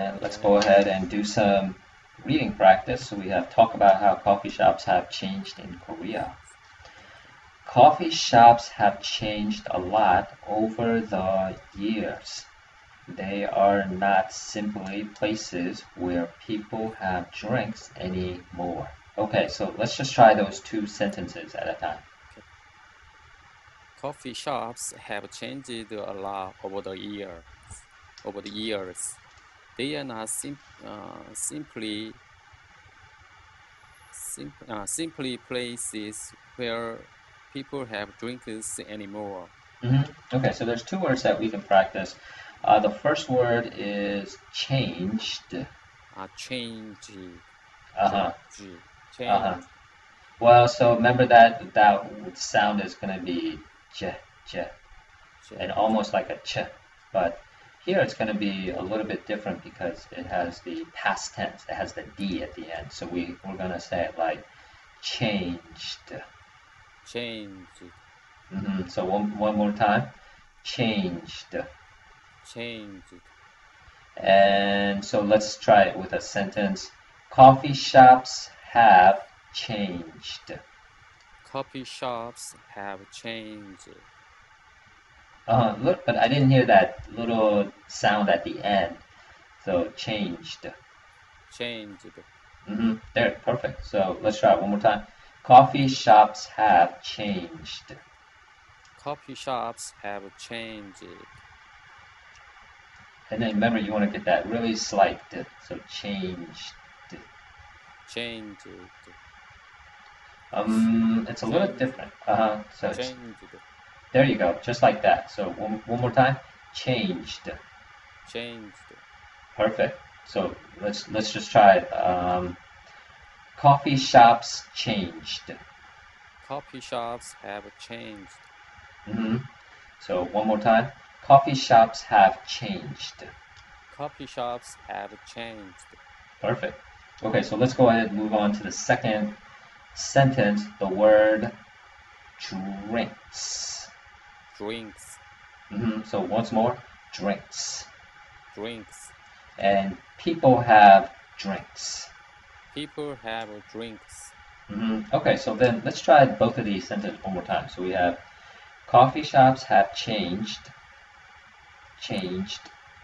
And let's Okay. go ahead and do some reading practice. So we have talk about how coffee shops have changed in Korea. Okay. Coffee shops have changed a lot over the years. They are not simply places where people have drinks anymore. Okay, so let's just try those two sentences at a time. Okay. Coffee shops have changed a lot over the years. Over the years, they are not simply places where people have drinks anymore. Okay, so there's two words that we can practice. The first word is changed. Change, Uh-huh, uh-huh. change, Well, so remember that sound is going to be j, j, and change. almost like a ch, but here it's going to be a little bit different because it has the past tense. It has the d at the end. So we're going to say it like changed. Changed, So one more time, changed. changed. And so let's try it with a sentence. Coffee shops have changed. Coffee shops have changed, Look, but I didn't hear that little sound at the end. So changed. changed. There, perfect. So let's try it one more time. Coffee shops have changed. Coffee shops have changed, And then remember, you want to get that really slight dip. So changed. changed, It's a little changed, different. So it's changed, there you go, just like that. So one more time. Changed. changed. Perfect. So let's just try it. Coffee shops changed. Coffee shops have changed. hmm So one more time. Coffee shops have changed. Coffee shops have changed. Perfect. Okay, so let's go ahead and move on to the second sentence. The word drinks. Drinks, So once more, drinks. drinks. And people have drinks. People have drinks. Okay, so then let's try both of these sentences one more time. So we have coffee shops have changed.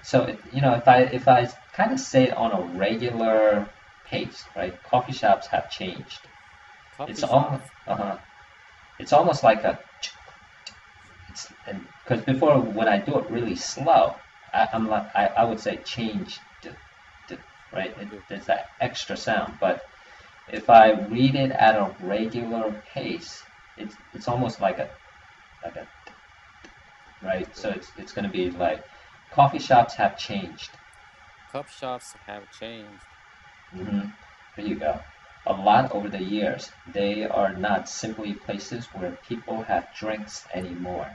So if I kind of say it on a regular pace, right? Coffee shops have changed. It's Coffee almost shops. it's almost like a it's and because before when I do it really slow, I'm like I would say changed, right? There's that extra sound, but if I read it at a regular pace, it's almost like a right. So it's going to be like coffee shops have changed. Coffee shops have changed. hmm There you go. A lot over the years. They are not simply places where people have drinks anymore.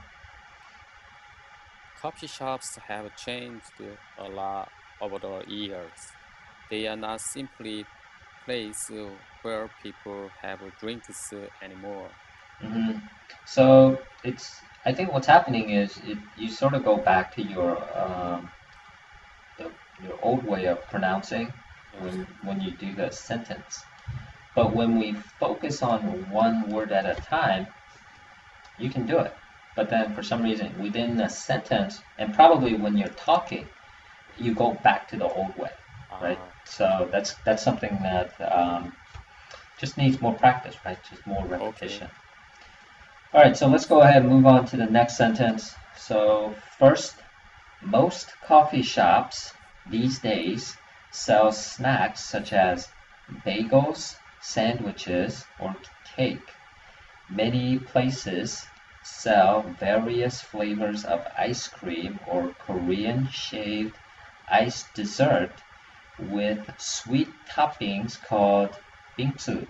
Coffee shops have changed a lot over the years. They are not simply places where people have drinks anymore. hmm So I think what's happening is you sort of go back to the, your old way of pronouncing Yes. when you do the sentence. But when we focus on one word at a time, you can do it. But then for some reason within the sentence, and probably when you're talking, you go back to the old way, right? So that's something that just needs more practice, right? Just more Okay. repetition. All right, so let's go ahead and move on to the next sentence. So first, most coffee shops these days sell snacks such as bagels, sandwiches, or cake. Many places sell various flavors of ice cream or Korean shaved ice dessert with sweet toppings called bingsu.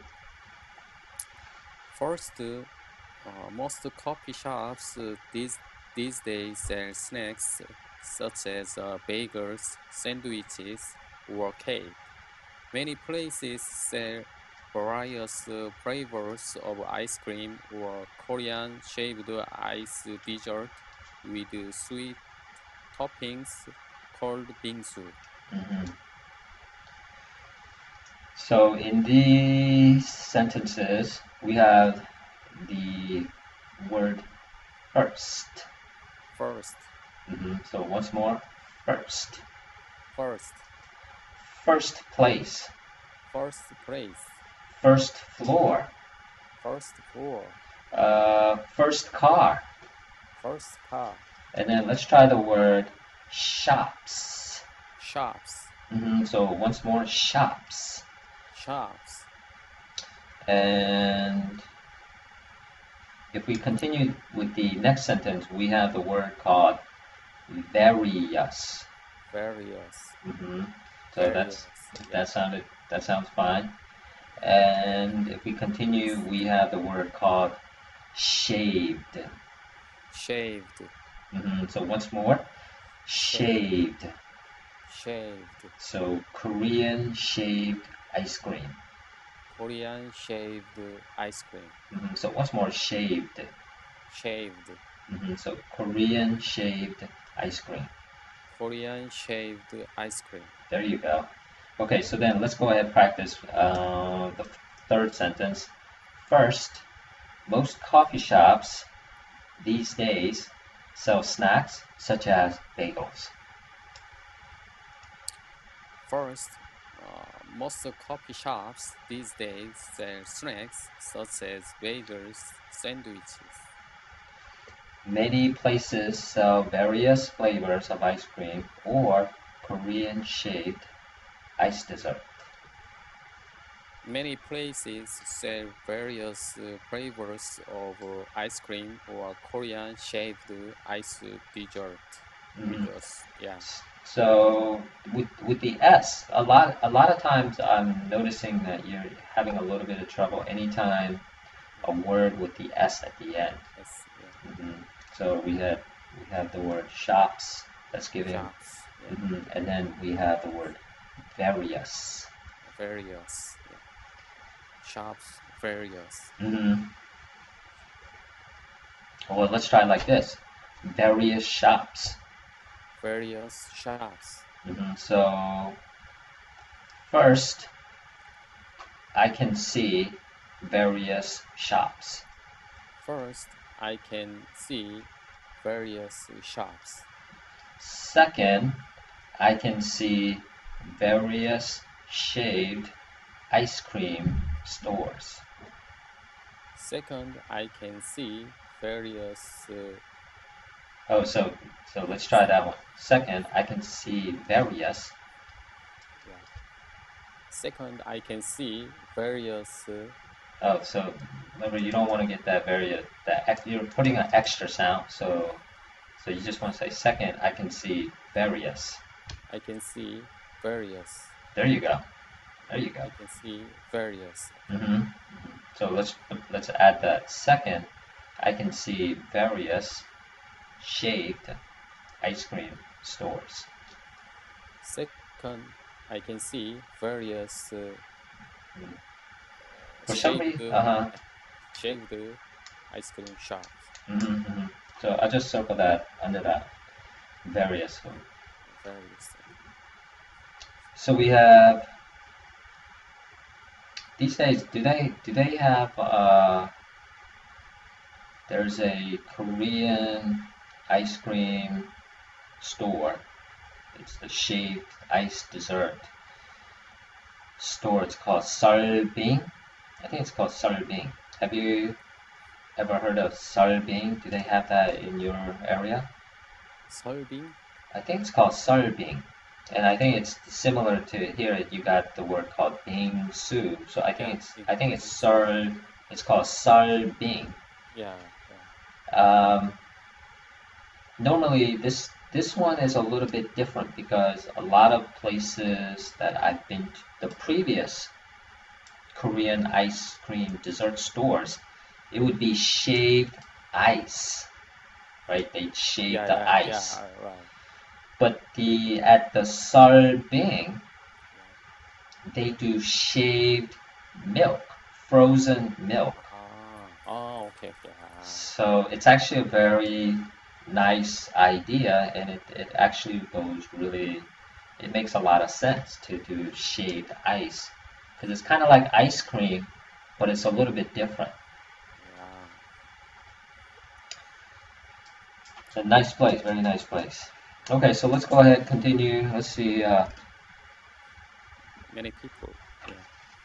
First, most coffee shops these days sell snacks such as bagels, sandwiches, or cake. Many places sell various flavors of ice cream or Korean shaved ice dessert with sweet toppings called bingsu. hmm So in these sentences, we have the word first. First. So once more, first. First. First place. First place. First floor. First floor. First car. First car. And then let's try the word shops. Shops. So once more, shops. Shops. And if we continue with the next sentence, we have the word called various. Various. So Various. that sounds fine. And if we continue, we have the word called shaved. Shaved. So once more, shaved. Shaved. So Korean shaved ice cream. Korean shaved ice cream. So once more, shaved. Shaved. So Korean shaved ice cream. Korean shaved ice cream. There you go. Okay, so then let's go ahead and practice the third sentence. First, most coffee shops these days sell snacks such as bagels. First, most coffee shops these days sell snacks such as bagels, sandwiches. Many places sell various flavors of ice cream or Korean shaved ice dessert. Many places sell various flavors of ice cream or Korean shaved ice dessert. Yeah. So with the S, a lot of times I'm noticing that you're having a little bit of trouble anytime a word with the S at the end. Yes, yeah. So we have the word shops. That's given. Shops. Yeah. And then we have the word various. Various. Yeah. Shops. Various. Well, let's try it like this. Various shops. Various shops. So first, I can see various shops. First, I can see various shops. Second, I can see various shaved ice cream stores. Second, I can see various. So let's try that one. Second, I can see various. Yeah. Second, I can see various. So remember, you don't want to get that various. You're putting an extra sound, so you just want to say second. I can see various. I can see various. There you go. There you go. I can see various. So let's add that. Second, I can see various shaved ice cream stores. Second, I can see various shaved ice cream shops. So I'll just circle that under that various. Various. So we have these days. Do they have? There's a Korean ice cream store. It's the shaved ice dessert store. It's called Seolbing. I think it's called Seolbing. Have you ever heard of Seolbing? Do they have that in your area? Seolbing? I think it's called Seolbing. And I think it's similar to here. You got the word called bingsu. So I think it's Seoul. It's called Seolbing. Yeah. Normally this one is a little bit different because a lot of places that I've been to, the previous Korean ice cream dessert stores, it would be shaved ice, right? They'd shave the ice. Yeah, right. But at the Seolbing, they do shaved milk, frozen milk. Okay. So it's actually a very nice idea, and it actually goes really. It makes a lot of sense to do shaved ice, because it's kind of like ice cream, but it's a little bit different. Yeah. It's a nice place, very nice place. Okay, so let's go ahead and continue. Let's see. Many people. Yeah.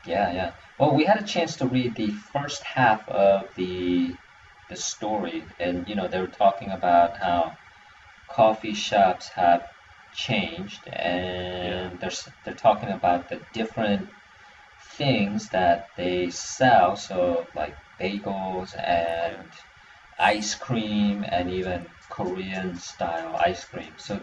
Yeah, yeah. Well, we had a chance to read the first half of the story, and they were talking about how coffee shops have changed, Yeah. and they're talking about the different things that they sell, so like bagels Yeah. and ice cream and even Korean style ice cream. So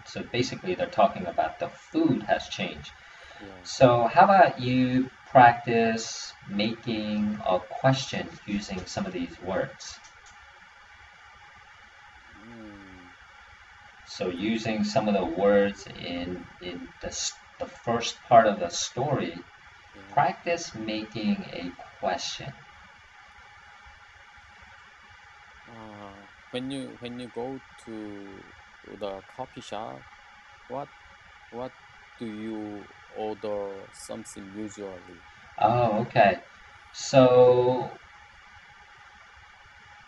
so basically they're talking about the food has changed. Yeah. So how about you practice making a question using some of these words? Mm. So using some of the words in the first part of the story, Yeah. practice making a question. When you go to the coffee shop, what what do you order something usually? Oh, okay. So,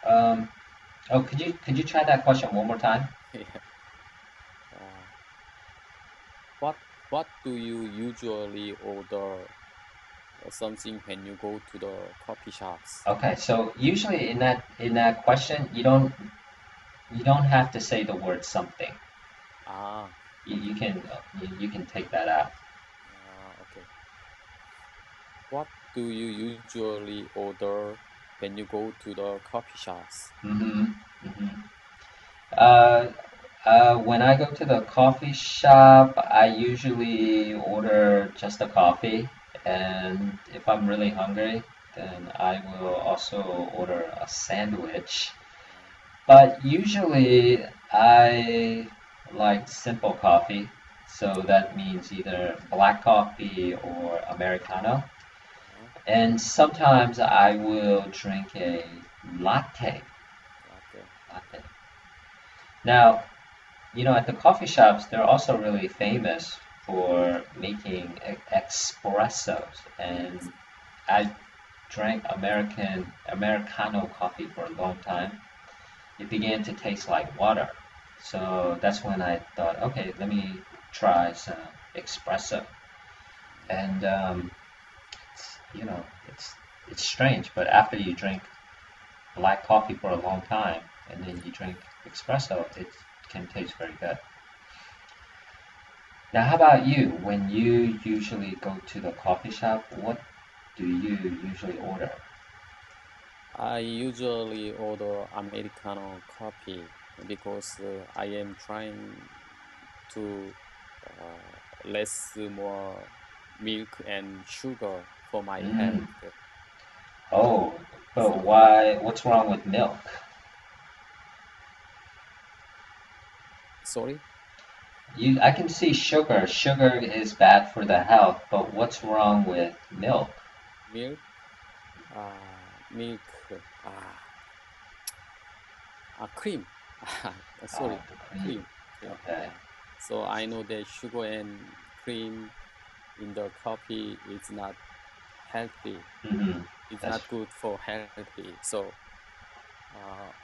um, oh, could you try that question one more time? Yeah. Uh, what what do you usually order something when you go to the coffee shops? Okay, so usually in that question, you don't have to say the word something. Ah, You can take that out. okay. What do you usually order when you go to the coffee shops? Mm-hmm. Mm-hmm. Uh, when I go to the coffee shop, I usually order just a coffee, and if I'm really hungry, then I will also order a sandwich. But usually I like simple coffee, so that means either black coffee or Americano. Uh, And sometimes I will drink a latte. latte. Latte. Now, at the coffee shops, they're also really famous for making espressos, and I drank Americano coffee for a long time. It began to taste like water, so that's when I thought, okay, let me try some espresso. And it's, you know, it's it's strange, but after you drink black coffee for a long time, and then you drink espresso, it can taste very good. Now, how about you? When you usually go to the coffee shop, what do you usually order? I usually order Americano coffee because I am trying to less more milk and sugar for my health. Mm. Oh, but So, why? What's wrong with milk? sorry, I can see sugar. Sugar is bad for the health, but what's wrong with milk? milk, milk, uh, cream. Oh, Sorry, the cream. cream, cream. Okay. Yeah. So I know that sugar and cream in the coffee is not healthy. Mm-hmm. It's That's not good for healthy. So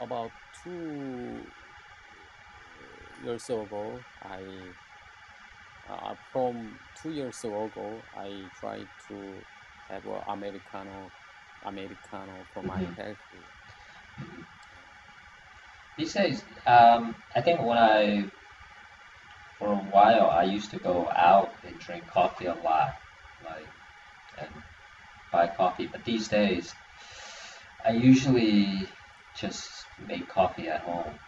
about 2 years ago, from 2 years ago, I tried to have a Americano for my mm-hmm. healthy. Mm-hmm. Yeah. These days, I think for a while, I used to go out and drink coffee a lot, like, and buy coffee. But these days, I usually just make coffee at home.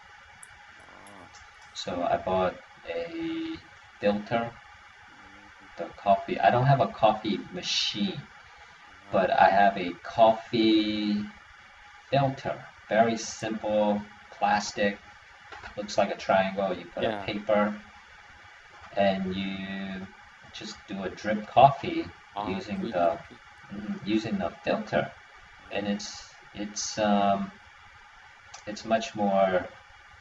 Ah, So I bought a filter, mm, the coffee. I don't have a coffee machine, ah, but I have a coffee filter. Very simple, plastic, looks like a triangle. You put a yeah. paper and you just do a drip coffee using Drip the coffee. using the filter, and Mm, it's much more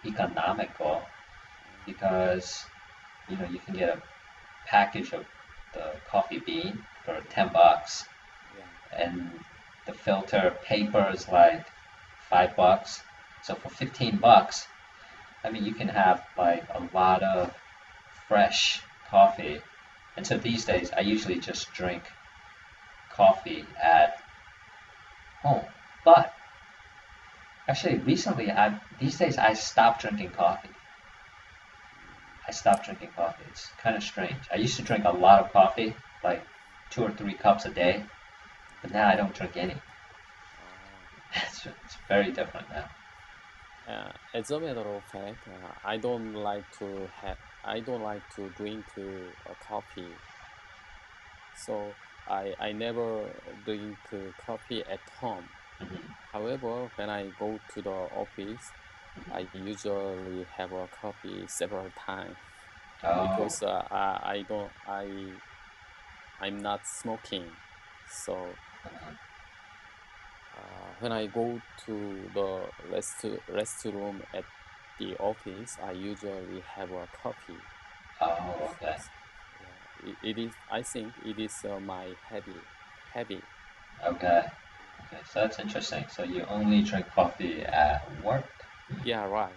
economical ah, because you can get a package of the coffee bean for $10, Yeah. and the filter paper is like $5. So for $15, I mean, you can have like a lot of fresh coffee. And so these days, I usually just drink coffee at home. But actually, recently, these days I stopped drinking coffee. I stopped drinking coffee. It's kind of strange. I used to drink a lot of coffee, like 2 or 3 cups a day, but now I don't drink any. It's very different now. As a matter of fact, I don't like to drink coffee. So I never drink coffee at home. Hmm. However, when I go to the office, I usually have a coffee several times Oh, because I'm not smoking. So uh-huh. when I go to the restroom at the office, I usually have a coffee. Oh, okay. Yeah, it is. I think it is my habit. Habit. Okay. Okay, so that's interesting. So you only drink coffee at work? Yeah, right.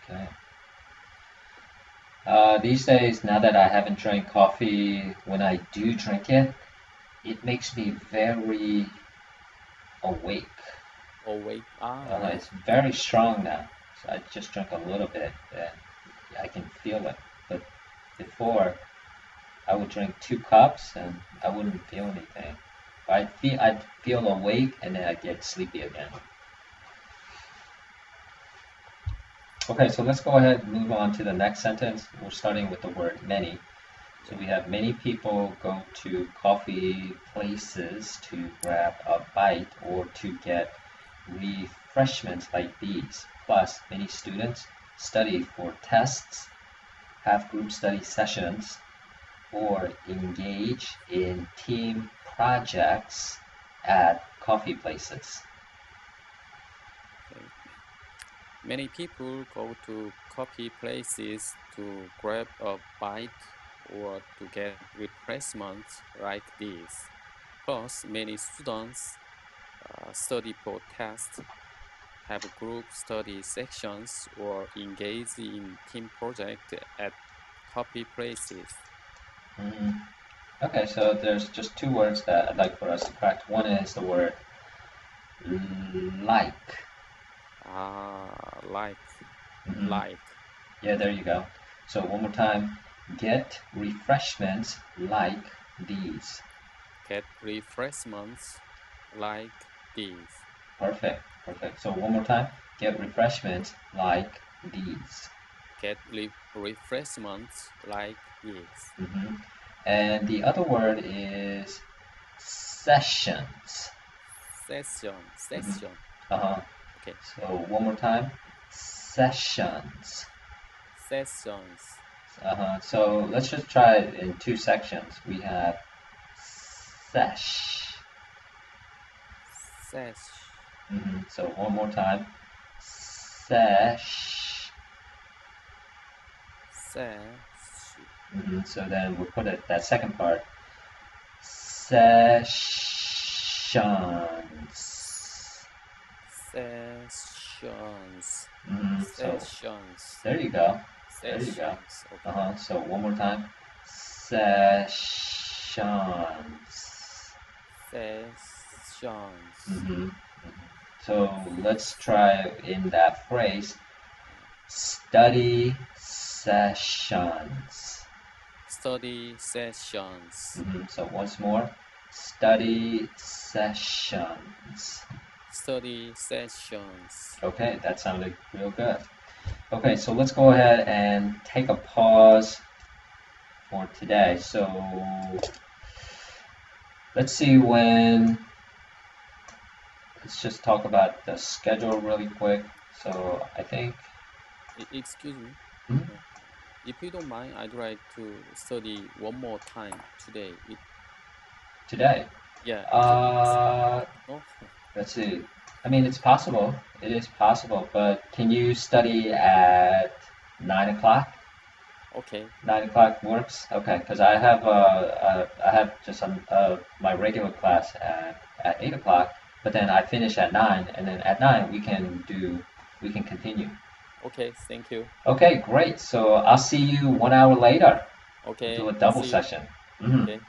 Okay. These days, now that I haven't drank coffee, when I do drink it, it makes me very awake. Oh wait. Ah, It's very strong now. So I just drink a little bit and I can feel it. But before, I would drink 2 cups and I wouldn't feel anything. I'd feel awake and then I'd get sleepy again. Okay, so let's go ahead and move on to the next sentence. We're starting with the word many. So yeah. we have many people go to coffee places to grab a bite or to get refreshments like these. Plus, many students study for tests, have group study sessions, or engage in team projects at coffee places. Okay. Many people go to coffee places to grab a bite or to get refreshments like this. Plus, many students study for tests, have group study sections, or engage in team projects at coffee places. Mhm. Okay, so there's just 2 words that I'd like for us to correct. One is the word like. Like, Hmm. like, Yeah, there you go. So one more time. Get refreshments like these. get refreshments like this. Perfect, perfect. So one more time. Get refreshments like these. Get refreshments like this. Hmm. And the other word is sessions. Session, Hmm. session. Uh-huh. Okay, So one more time. Sessions. sessions, So let's just try it in 2 sections. We have sesh. sesh, So one more time. Sesh. sesh, So then we'll put it that second part. Sessions. sessions, So sessions, there you go. There you go. sessions. Okay, So one more time. Sessions. sessions. hmm So let's try in that phrase. Yeah. Study sessions. Study sessions. So once more, study sessions. Study sessions. Okay, that sounded real good. Okay, so let's go ahead and take a pause for today. So let's see when, let's just talk about the schedule really quick. So I think, Excuse me. hmm, Uh, if you don't mind, I'd like to study one more time today. today, Yeah, is it possible? uh, No? let's see. I mean, it's possible. It is possible, but can you study at 9 o'clock? Okay. 9 o'clock works. Okay, because I have just my regular class at 8 o'clock, but then I finish at 9, and then at 9 we can continue. Okay. Thank you. Okay, great. So I'll see you 1 hour later. We'll do Okay. a double See you. session. Mhm. Okay.